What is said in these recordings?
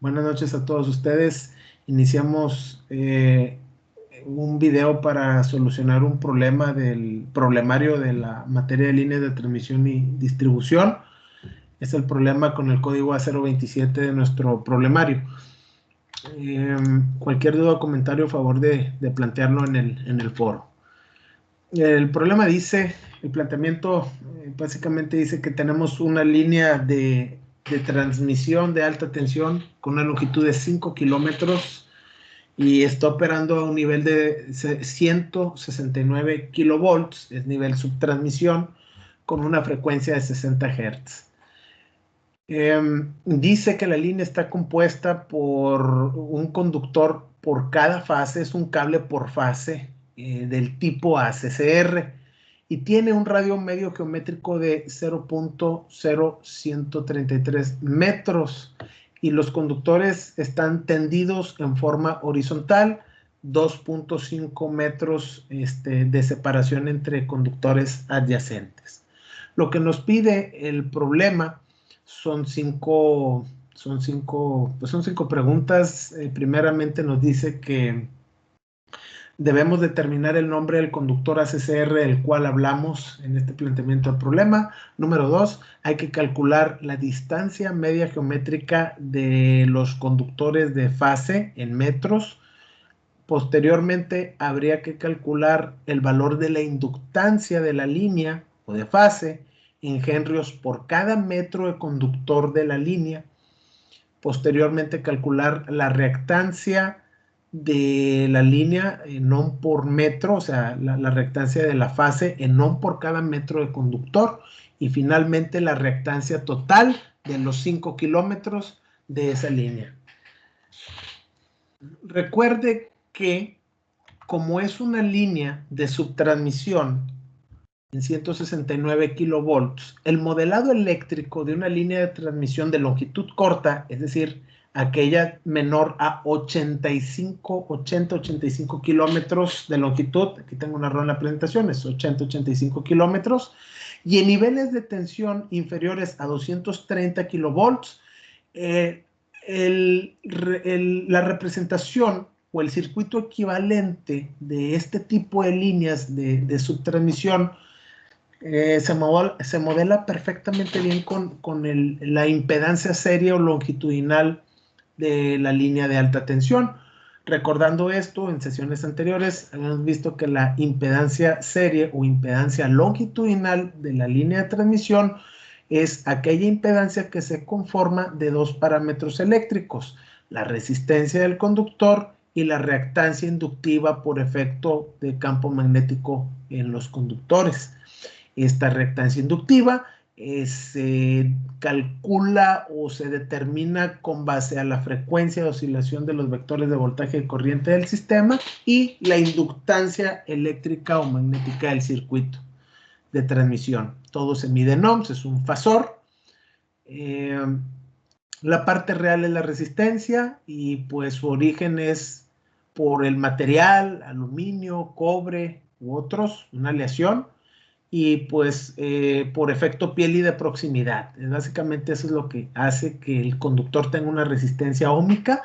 Buenas noches a todos ustedes. Iniciamos un video para solucionar un problema del problemario de la materia de líneas de transmisión y distribución. Es el problema con el código A027 de nuestro problemario. Cualquier duda o comentario, a favor de plantearlo en el foro. El problema dice, el planteamiento básicamente dice que tenemos una línea de transmisión de alta tensión con una longitud de 5 kilómetros y está operando a un nivel de 169 kilovolts, es nivel subtransmisión, con una frecuencia de 60 Hz. Dice que la línea está compuesta por un conductor por cada fase, es un cable por fase del tipo ACCR y tiene un radio medio geométrico de 0.0133 metros y los conductores están tendidos en forma horizontal, 2.5 metros de separación entre conductores adyacentes. Lo que nos pide el problema son cinco preguntas. Primeramente nos dice que debemos determinar el nombre del conductor ACCR del cual hablamos en este planteamiento del problema. Número 2, hay que calcular la distancia media geométrica de los conductores de fase en metros. Posteriormente, habría que calcular el valor de la inductancia de la línea o de fase en henrios por cada metro de conductor de la línea. Posteriormente, calcular la reactancia de la línea en ohm por metro, o sea, la reactancia de la fase en ohm por cada metro de conductor. Y finalmente, la reactancia total de los 5 kilómetros de esa línea. Recuerde que, como es una línea de subtransmisión en 169 kilovolts, el modelado eléctrico de una línea de transmisión de longitud corta, es decir, aquella menor a 80-85 kilómetros de longitud, aquí tengo un error en la presentación, es 80-85 kilómetros, y en niveles de tensión inferiores a 230 kilovolts, la representación o el circuito equivalente de este tipo de líneas de subtransmisión se modela perfectamente bien con la impedancia serie o longitudinal de la línea de alta tensión. Recordando esto, en sesiones anteriores hemos visto que la impedancia serie o impedancia longitudinal de la línea de transmisión es aquella impedancia que se conforma de dos parámetros eléctricos, la resistencia del conductor y la reactancia inductiva por efecto de campo magnético en los conductores. Esta reactancia inductiva se calcula o se determina con base a la frecuencia de oscilación de los vectores de voltaje y corriente del sistema y la inductancia eléctrica o magnética del circuito de transmisión. Todo se mide en ohms, es un fasor. La parte real es la resistencia y pues su origen es por el material, aluminio, cobre u otros, una aleación. Y pues por efecto Pieli de proximidad. Básicamente eso es lo que hace que el conductor tenga una resistencia óhmica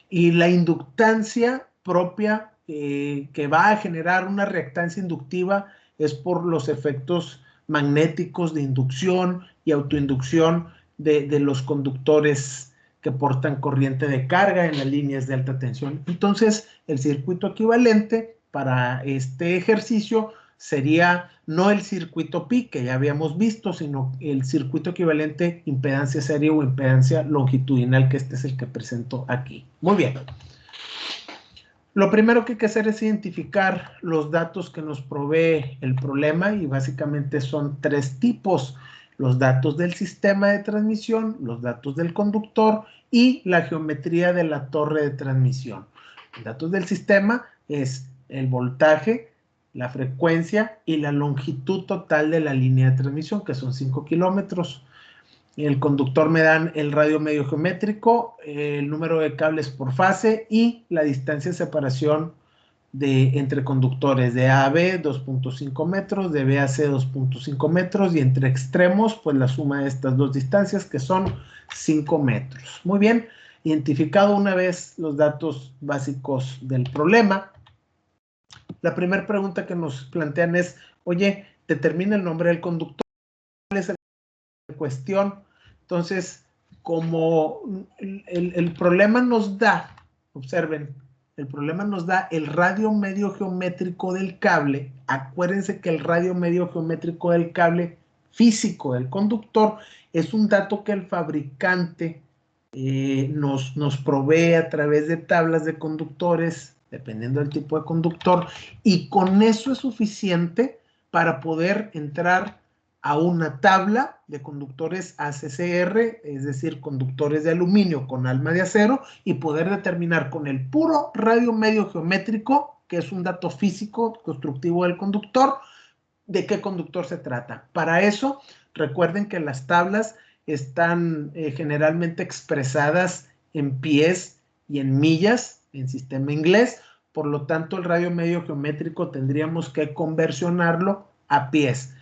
y la inductancia propia que va a generar una reactancia inductiva es por los efectos magnéticos de inducción y autoinducción de los conductores que portan corriente de carga en las líneas de alta tensión. Entonces, el circuito equivalente para este ejercicio sería no el circuito pi que ya habíamos visto, sino el circuito equivalente impedancia serie o impedancia longitudinal, que este es el que presento aquí. Muy bien. Lo primero que hay que hacer es identificar los datos que nos provee el problema y básicamente son tres tipos: los datos del sistema de transmisión, los datos del conductor y la geometría de la torre de transmisión. Los datos del sistema es el voltaje, la frecuencia y la longitud total de la línea de transmisión, que son 5 kilómetros. El conductor me dan el radio medio geométrico, el número de cables por fase y la distancia de separación entre conductores de A a B 2.5 metros, de B a C 2.5 metros y entre extremos pues la suma de estas dos distancias que son 5 metros. Muy bien, Identificado una vez los datos básicos del problema, la primera pregunta que nos plantean es, oye, determina el nombre del conductor, ¿cuál es el cuestión? Entonces, como el problema nos da, observen, el problema nos da el radio medio geométrico del cable. Acuérdense que el radio medio geométrico del cable físico del conductor es un dato que el fabricante nos provee a través de tablas de conductores, dependiendo del tipo de conductor, y con eso es suficiente para poder entrar a una tabla de conductores ACCR, es decir, conductores de aluminio con alma de acero, y poder determinar con el puro radio medio geométrico, que es un dato físico constructivo del conductor, de qué conductor se trata. Para eso, recuerden que las tablas están generalmente expresadas en pies y en millas en sistema inglés, por lo tanto el radio medio geométrico tendríamos que conversionarlo a pies.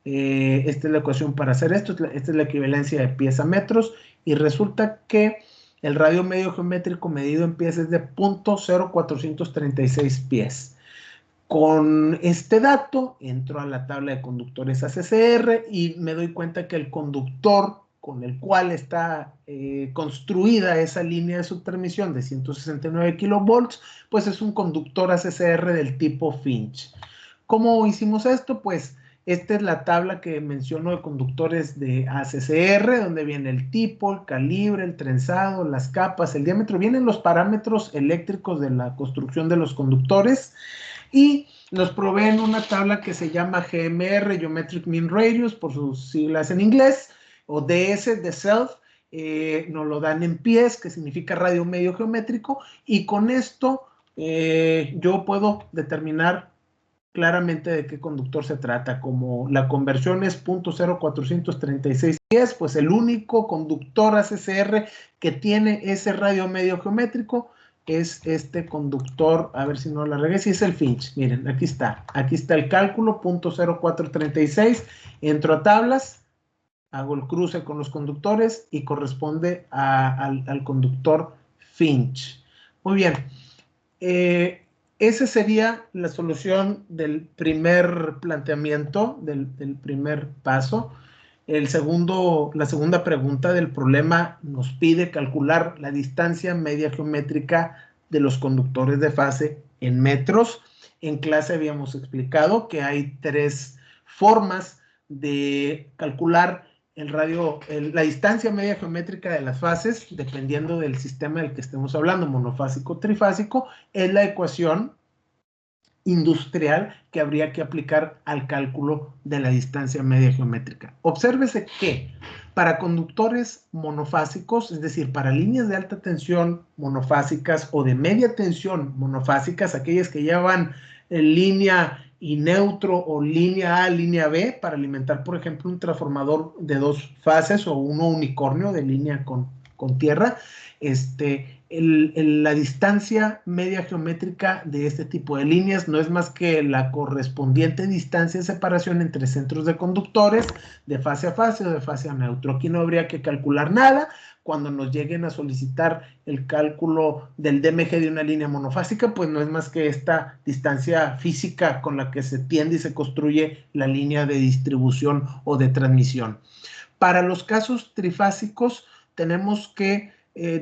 Esta es la ecuación para hacer esto, esta es la equivalencia de pies a metros, y resulta que el radio medio geométrico medido en pies es de 0.0436 pies. Con este dato entro a la tabla de conductores ACCR y me doy cuenta que el conductor con el cual está construida esa línea de subtransmisión de 169 kilovolts, pues es un conductor ACCR del tipo Finch. ¿Cómo hicimos esto? Pues esta es la tabla que menciono de conductores de ACCR, donde viene el tipo, el calibre, el trenzado, las capas, el diámetro. Vienen los parámetros eléctricos de la construcción de los conductores y nos proveen una tabla que se llama GMR, Geometric Mean Radius, por sus siglas en inglés, o DS, de Self. Nos lo dan en pies, que significa radio medio geométrico, y con esto yo puedo determinar claramente de qué conductor se trata. Como la conversión es 0.0436 pies, pues el único conductor ACCR que tiene ese radio medio geométrico es este conductor, a ver si no la regué, si es el Finch. Miren, aquí está el cálculo, 0.0436, entro a tablas, hago el cruce con los conductores y corresponde al conductor Finch. Muy bien. Esa sería la solución del primer planteamiento, del primer paso. La segunda pregunta del problema nos pide calcular la distancia media geométrica de los conductores de fase en metros. En clase habíamos explicado que hay tres formas de calcular la distancia media geométrica de las fases, dependiendo del sistema del que estemos hablando, monofásico o trifásico. Es la ecuación industrial que habría que aplicar al cálculo de la distancia media geométrica. Obsérvese que para conductores monofásicos, es decir, para líneas de alta tensión monofásicas o de media tensión monofásicas, aquellas que llevan línea y neutro o línea A, línea B, para alimentar, por ejemplo, un transformador de dos fases o uno unicornio de línea con tierra, la distancia media geométrica de este tipo de líneas no es más que la correspondiente distancia de separación entre centros de conductores de fase a fase o de fase a neutro. Aquí no habría que calcular nada. Cuando nos lleguen a solicitar el cálculo del DMG de una línea monofásica, pues no es más que esta distancia física con la que se tiende y se construye la línea de distribución o de transmisión. Para los casos trifásicos tenemos que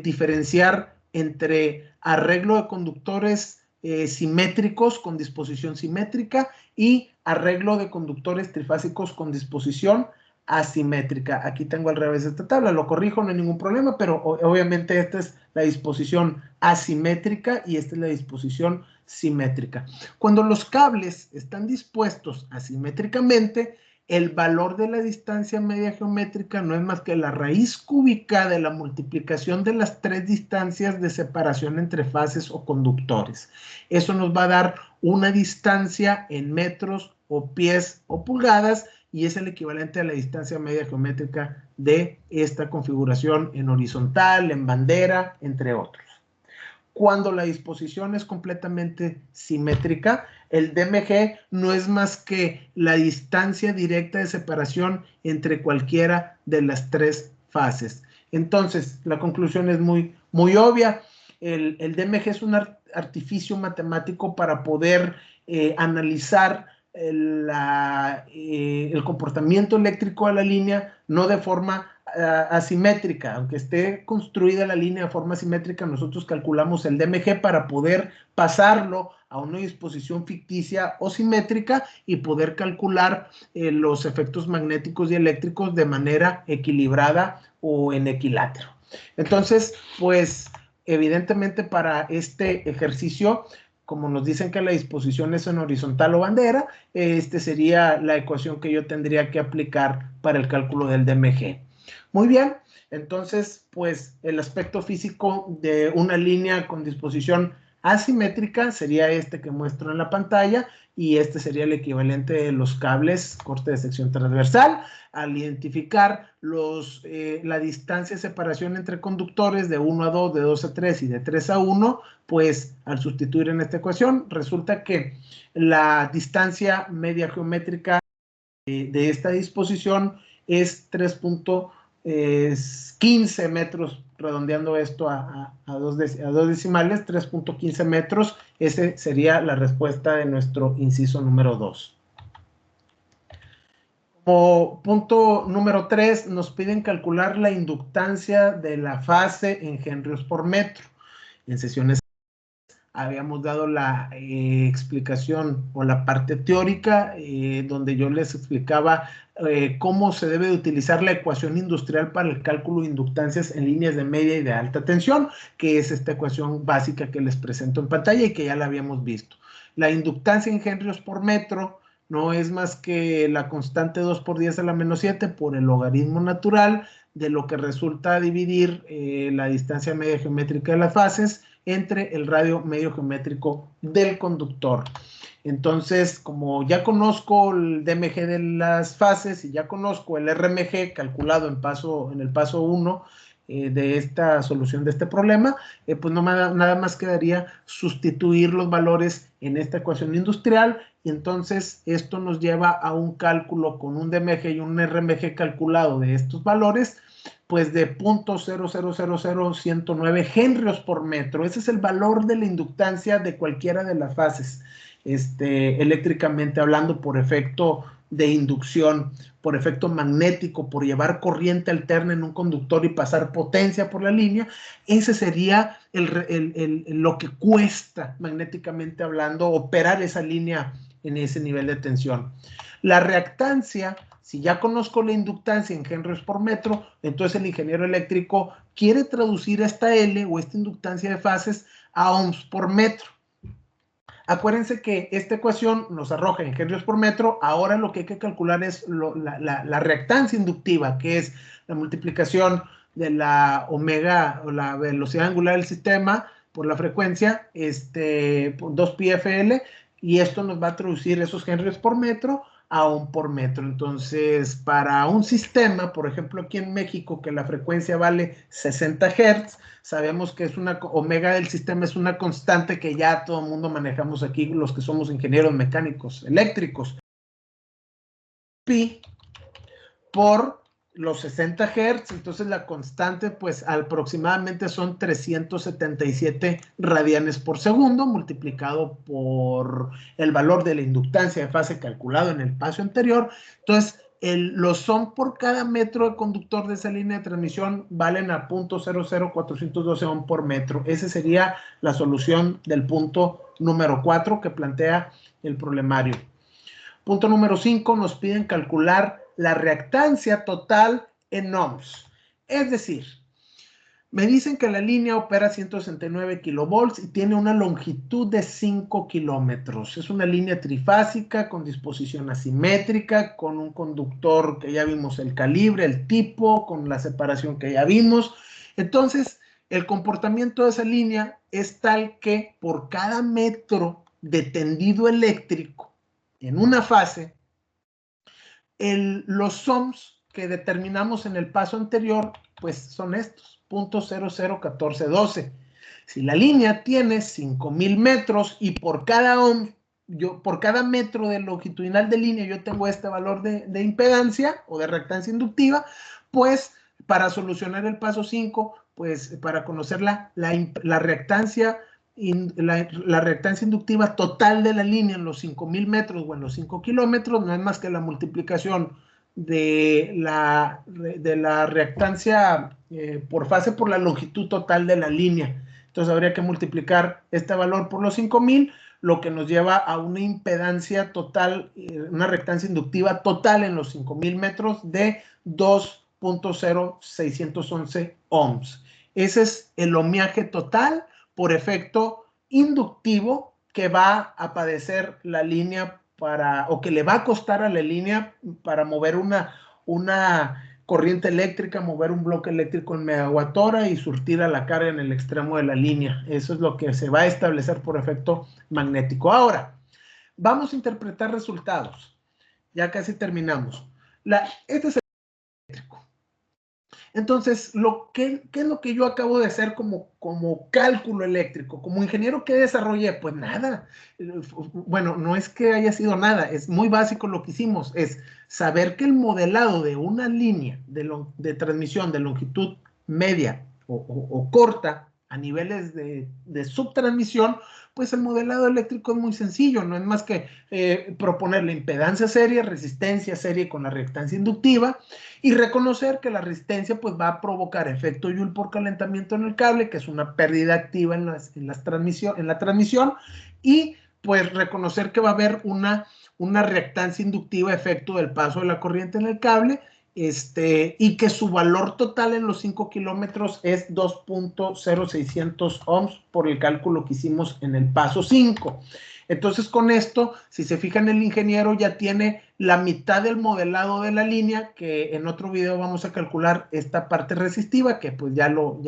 diferenciar entre arreglo de conductores simétricos con disposición simétrica y arreglo de conductores trifásicos con disposición asimétrica. Aquí tengo al revés esta tabla, lo corrijo, no hay ningún problema, pero obviamente esta es la disposición asimétrica y esta es la disposición simétrica. Cuando los cables están dispuestos asimétricamente, el valor de la distancia media geométrica no es más que la raíz cúbica de la multiplicación de las tres distancias de separación entre fases o conductores. Eso nos va a dar una distancia en metros o pies o pulgadas y es el equivalente a la distancia media geométrica de esta configuración en horizontal, en bandera, entre otros. Cuando la disposición es completamente simétrica, el DMG no es más que la distancia directa de separación entre cualquiera de las tres fases. Entonces, la conclusión es muy muy obvia. El DMG es un artificio matemático para poder analizar el comportamiento eléctrico de la línea, no de forma asimétrica. Aunque esté construida la línea de forma asimétrica, nosotros calculamos el DMG para poder pasarlo a una disposición ficticia o simétrica y poder calcular los efectos magnéticos y eléctricos de manera equilibrada o en equilátero. Entonces, pues, evidentemente para este ejercicio, como nos dicen que la disposición es en horizontal o bandera, sería la ecuación que yo tendría que aplicar para el cálculo del DMG. Muy bien, entonces, pues el aspecto físico de una línea con disposición asimétrica sería este que muestro en la pantalla, y este sería el equivalente de los cables corte de sección transversal. Al identificar la distancia de separación entre conductores de 1 a 2, de 2 a 3 y de 3 a 1, pues al sustituir en esta ecuación, resulta que la distancia media geométrica de esta disposición es 3.15 metros, redondeando esto a dos decimales, 3.15 metros. Esa sería la respuesta de nuestro inciso número 2. Como punto número 3, nos piden calcular la inductancia de la fase en henrios por metro. En sesiones habíamos dado la explicación o la parte teórica, donde yo les explicaba cómo se debe de utilizar la ecuación industrial para el cálculo de inductancias en líneas de media y de alta tensión, que es esta ecuación básica que les presento en pantalla y que ya la habíamos visto. La inductancia en henrios por metro no es más que la constante 2 por 10 a la menos 7 por el logaritmo natural de lo que resulta dividir la distancia media geométrica de las fases entre el radio medio geométrico del conductor. Entonces, como ya conozco el DMG de las fases y ya conozco el RMG calculado en el paso 1 de esta solución de este problema, pues nada más quedaría sustituir los valores en esta ecuación industrial, y entonces esto nos lleva a un cálculo con un DMG y un RMG calculado de estos valores, pues de 0.0000109 henrios por metro. Ese es el valor de la inductancia de cualquiera de las fases, eléctricamente hablando, por efecto de inducción, por efecto magnético, por llevar corriente alterna en un conductor y pasar potencia por la línea. Ese sería lo que cuesta, magnéticamente hablando, operar esa línea en ese nivel de tensión. La reactancia, si ya conozco la inductancia en henrios por metro, entonces el ingeniero eléctrico quiere traducir esta L o esta inductancia de fases a ohms por metro. Acuérdense que esta ecuación nos arroja en henrios por metro. Ahora lo que hay que calcular es la reactancia inductiva, que es la multiplicación de la omega o la velocidad angular del sistema por la frecuencia, por 2πfl, y esto nos va a traducir esos henrios por metro a ohm por metro. Entonces, para un sistema, por ejemplo, aquí en México, que la frecuencia vale 60 Hz, sabemos que es una omega del sistema, es una constante que ya todo el mundo manejamos aquí, los que somos ingenieros mecánicos eléctricos. Pi por los 60 Hz, entonces la constante pues aproximadamente son 377 radianes por segundo, multiplicado por el valor de la inductancia de fase calculado en el paso anterior. Entonces, los ohm por cada metro de conductor de esa línea de transmisión valen a 0.00412 ohm por metro. Esa sería la solución del punto número 4 que plantea el problemario. Punto número 5, nos piden calcular la reactancia total en ohms. Es decir, me dicen que la línea opera 169 kilovolts y tiene una longitud de 5 kilómetros. Es una línea trifásica con disposición asimétrica, con un conductor que ya vimos el calibre, el tipo, con la separación que ya vimos. Entonces, el comportamiento de esa línea es tal que por cada metro de tendido eléctrico en una fase, los ohms que determinamos en el paso anterior, pues son estos, 0.001412. Si la línea tiene 5,000 metros y por cada ohm, por cada metro de longitudinal de línea yo tengo este valor de impedancia o de reactancia inductiva, pues para solucionar el paso 5, pues para conocer la reactancia, la reactancia inductiva total de la línea en los 5,000 metros o en los 5 kilómetros, no es más que la multiplicación de la reactancia por fase por la longitud total de la línea. Entonces habría que multiplicar este valor por los 5,000, lo que nos lleva a una impedancia total, una reactancia inductiva total en los 5,000 metros de 2.0611 ohms. Ese es el ohmiaje total por efecto inductivo que va a padecer la línea o que le va a costar a la línea para mover una corriente eléctrica, mover un bloque eléctrico en megawatt-hora y surtir a la carga en el extremo de la línea. Eso es lo que se va a establecer por efecto magnético. Ahora, vamos a interpretar resultados. Ya casi terminamos. Este es el eléctrico. Entonces, ¿qué es lo que yo acabo de hacer como cálculo eléctrico? Como ingeniero, ¿qué desarrollé? Pues nada. Bueno, no es que haya sido nada, es muy básico lo que hicimos. Es saber que el modelado de una línea de transmisión de longitud media o corta a niveles de subtransmisión, pues el modelado eléctrico es muy sencillo, no es más que proponer la impedancia serie, resistencia serie con la reactancia inductiva y reconocer que la resistencia pues va a provocar efecto Joule por calentamiento en el cable, que es una pérdida activa en la transmisión, y pues reconocer que va a haber una reactancia inductiva efecto del paso de la corriente en el cable, y que su valor total en los 5 kilómetros es 2.0600 ohms por el cálculo que hicimos en el paso 5. Entonces, con esto, si se fijan, el ingeniero ya tiene la mitad del modelado de la línea, que en otro video vamos a calcular esta parte resistiva, que pues ya lo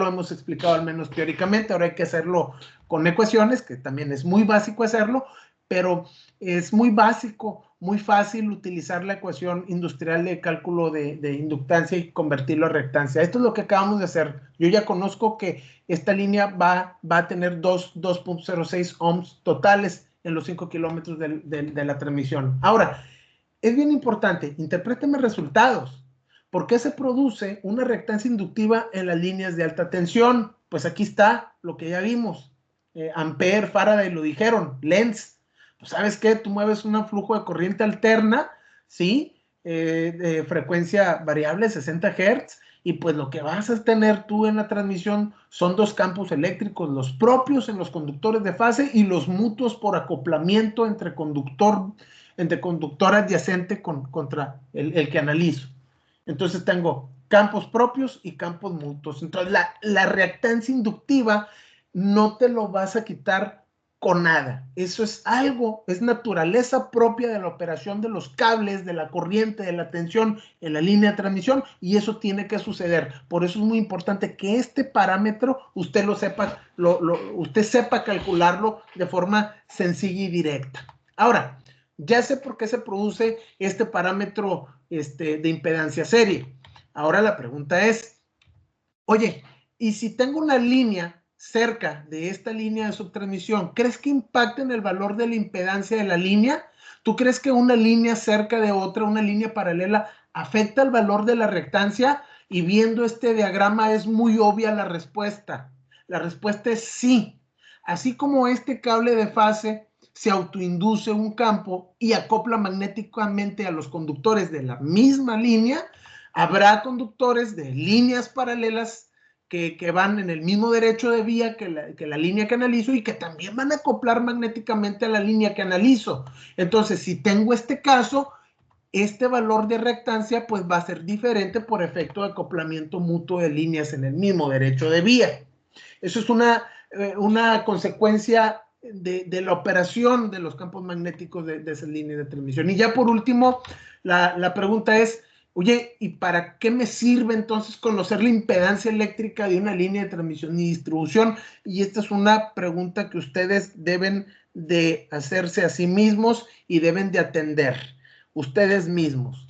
hemos explicado al menos teóricamente. Ahora hay que hacerlo con ecuaciones, que también es muy básico hacerlo, pero es muy básico, muy fácil utilizar la ecuación industrial de cálculo de inductancia y convertirlo a reactancia. Esto es lo que acabamos de hacer. Yo ya conozco que esta línea va a tener 2.06 ohms totales en los 5 kilómetros de la transmisión. Ahora, es bien importante, interpréteme resultados. ¿Por qué se produce una reactancia inductiva en las líneas de alta tensión? Pues aquí está lo que ya vimos. Ampere, Faraday lo dijeron, Lenz. Pues, ¿sabes qué? Tú mueves un flujo de corriente alterna, ¿sí? De frecuencia variable, 60 Hz, y pues lo que vas a tener tú en la transmisión son dos campos eléctricos, los propios en los conductores de fase y los mutuos por acoplamiento entre conductor adyacente contra el que analizo. Entonces tengo campos propios y campos mutuos. Entonces la reactancia inductiva no te lo vas a quitar con nada. Eso es algo, es naturaleza propia de la operación de los cables, de la corriente, de la tensión en la línea de transmisión, y eso tiene que suceder. Por eso es muy importante que este parámetro usted lo sepa, usted sepa calcularlo de forma sencilla y directa. Ahora, ya sé por qué se produce este parámetro de impedancia serie. Ahora la pregunta es, oye, ¿y si tengo una línea cerca de esta línea de subtransmisión, crees que impacta en el valor de la impedancia de la línea? ¿Tú crees que una línea cerca de otra, una línea paralela, afecta el valor de la reactancia? Y viendo este diagrama es muy obvia la respuesta. La respuesta es sí. Así como este cable de fase se autoinduce un campo y acopla magnéticamente a los conductores de la misma línea, habrá conductores de líneas paralelas que van en el mismo derecho de vía que la línea que analizo y que también van a acoplar magnéticamente a la línea que analizo. Entonces, si tengo este caso, este valor de reactancia pues va a ser diferente por efecto de acoplamiento mutuo de líneas en el mismo derecho de vía. Eso es una consecuencia de la operación de los campos magnéticos de esas líneas de transmisión. Y ya por último, la pregunta es, oye, ¿y para qué me sirve entonces conocer la impedancia eléctrica de una línea de transmisión y distribución? Y esta es una pregunta que ustedes deben de hacerse a sí mismos y deben de atender ustedes mismos.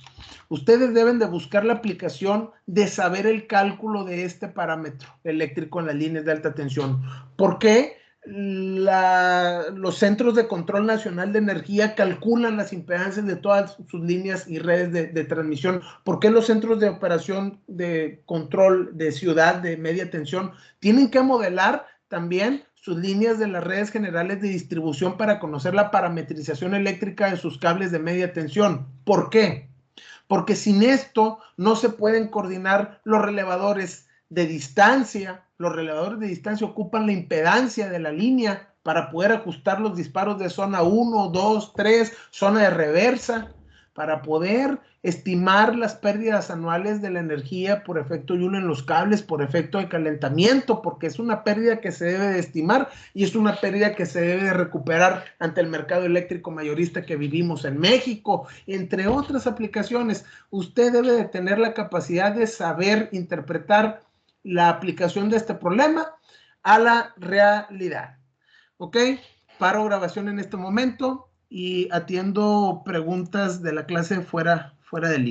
Ustedes deben de buscar la aplicación de saber el cálculo de este parámetro eléctrico en las líneas de alta tensión. ¿Por qué? los centros de control nacional de energía calculan las impedancias de todas sus líneas y redes de transmisión. ¿Por qué los centros de operación de control de ciudad de media tensión tienen que modelar también sus líneas de las redes generales de distribución para conocer la parametrización eléctrica de sus cables de media tensión? ¿Por qué? Porque sin esto no se pueden coordinar los relevadores de distancia. Los relevadores de distancia ocupan la impedancia de la línea para poder ajustar los disparos de zona 1, 2, 3, zona de reversa, para poder estimar las pérdidas anuales de la energía por efecto Joule en los cables, por efecto de calentamiento, porque es una pérdida que se debe de estimar y es una pérdida que se debe de recuperar ante el mercado eléctrico mayorista que vivimos en México, entre otras aplicaciones. Usted debe de tener la capacidad de saber interpretar la aplicación de este problema a la realidad. ¿Ok? Paro grabación en este momento y atiendo preguntas de la clase fuera de línea.